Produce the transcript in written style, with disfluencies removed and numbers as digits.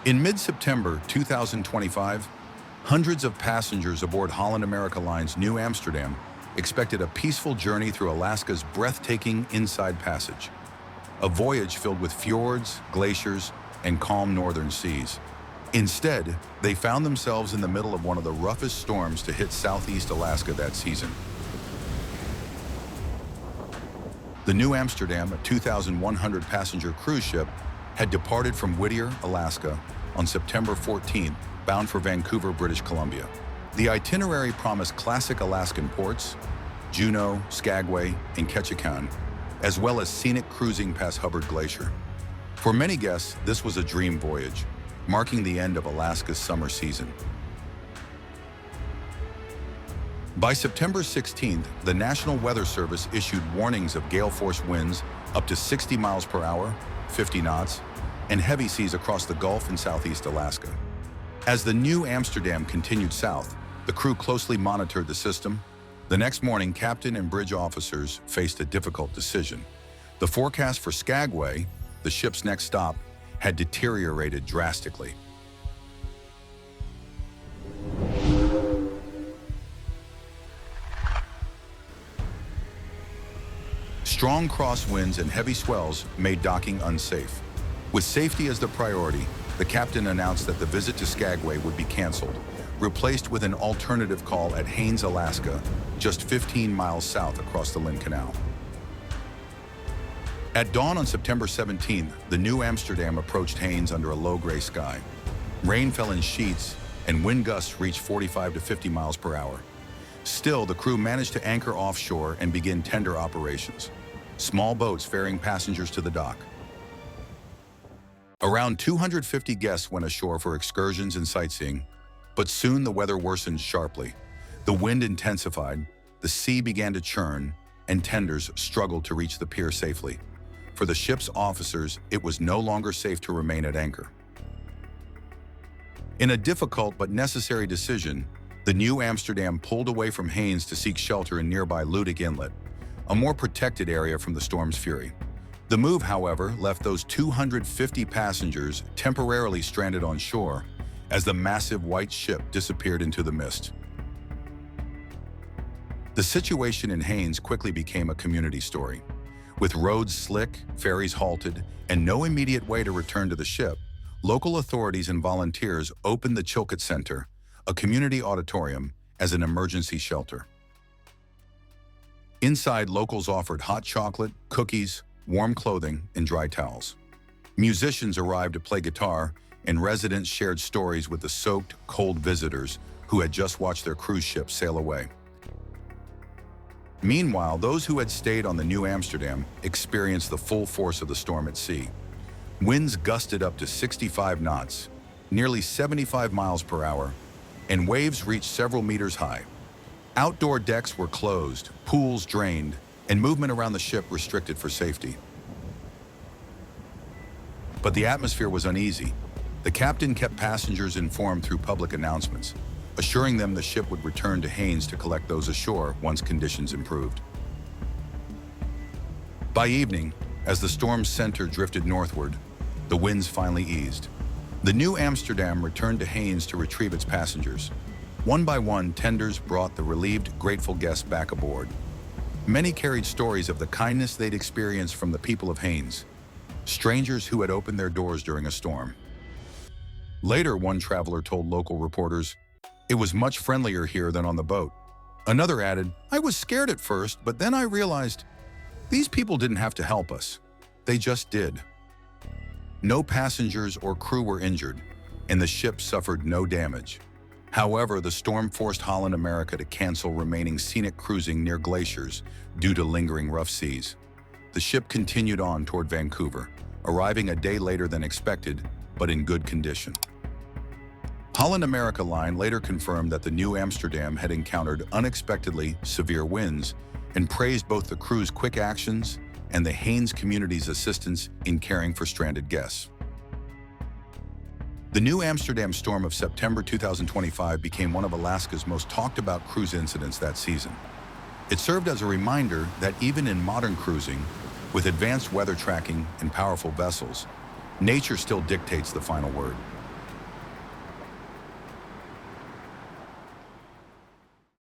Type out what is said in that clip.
In mid-September 2025, hundreds of passengers aboard Holland America Line's Nieuw Amsterdam expected a peaceful journey through Alaska's breathtaking Inside Passage, a voyage filled with fjords, glaciers, and calm northern seas. Instead, they found themselves in the middle of one of the roughest storms to hit southeast Alaska that season. The Nieuw Amsterdam, a 2,100-passenger cruise ship, had departed from Whittier, Alaska, on September 14th, bound for Vancouver, British Columbia. The itinerary promised classic Alaskan ports, Juneau, Skagway, and Ketchikan, as well as scenic cruising past Hubbard Glacier. For many guests, this was a dream voyage, marking the end of Alaska's summer season. By September 16th, the National Weather Service issued warnings of gale-force winds up to 60 miles per hour, 50 knots, and heavy seas across the Gulf and southeast Alaska. As the Nieuw Amsterdam continued south, the crew closely monitored the system. The next morning, captain and bridge officers faced a difficult decision. The forecast for Skagway, the ship's next stop, had deteriorated drastically. Strong crosswinds and heavy swells made docking unsafe. With safety as the priority, the captain announced that the visit to Skagway would be canceled, replaced with an alternative call at Haines, Alaska, just 15 miles south across the Lynn Canal. At dawn on September 17th, the Nieuw Amsterdam approached Haines under a low gray sky. Rain fell in sheets, and wind gusts reached 45 to 50 miles per hour. Still, the crew managed to anchor offshore and begin tender operations, small boats ferrying passengers to the dock. Around 250 guests went ashore for excursions and sightseeing, but soon the weather worsened sharply. The wind intensified, the sea began to churn, and tenders struggled to reach the pier safely. For the ship's officers, it was no longer safe to remain at anchor. In a difficult but necessary decision, the Nieuw Amsterdam pulled away from Haines to seek shelter in nearby Ludik Inlet, a more protected area from the storm's fury. The move, however, left those 250 passengers temporarily stranded on shore as the massive white ship disappeared into the mist. The situation in Haines quickly became a community story. With roads slick, ferries halted, and no immediate way to return to the ship, local authorities and volunteers opened the Chilkat Center, a community auditorium, as an emergency shelter. Inside, locals offered hot chocolate, cookies, warm clothing, and dry towels. Musicians arrived to play guitar, and residents shared stories with the soaked, cold visitors who had just watched their cruise ship sail away. Meanwhile, those who had stayed on the Nieuw Amsterdam experienced the full force of the storm at sea. Winds gusted up to 65 knots, nearly 75 miles per hour, and waves reached several meters high. Outdoor decks were closed, pools drained, and movement around the ship restricted for safety. But the atmosphere was uneasy. The captain kept passengers informed through public announcements, assuring them the ship would return to Haines to collect those ashore once conditions improved. By evening, as the storm's center drifted northward, the winds finally eased. The Nieuw Amsterdam returned to Haines to retrieve its passengers. One by one, tenders brought the relieved, grateful guests back aboard. Many carried stories of the kindness they'd experienced from the people of Haines, strangers who had opened their doors during a storm. Later, one traveler told local reporters, "It was much friendlier here than on the boat." Another added, "I was scared at first, but then I realized these people didn't have to help us. They just did." No passengers or crew were injured, and the ship suffered no damage. However, the storm forced Holland America to cancel remaining scenic cruising near glaciers due to lingering rough seas. The ship continued on toward Vancouver, arriving a day later than expected, but in good condition. Holland America Line later confirmed that the Nieuw Amsterdam had encountered unexpectedly severe winds and praised both the crew's quick actions and the Haines community's assistance in caring for stranded guests. The Nieuw Amsterdam storm of September 2025 became one of Alaska's most talked about cruise incidents that season. It served as a reminder that even in modern cruising, with advanced weather tracking and powerful vessels, nature still dictates the final word.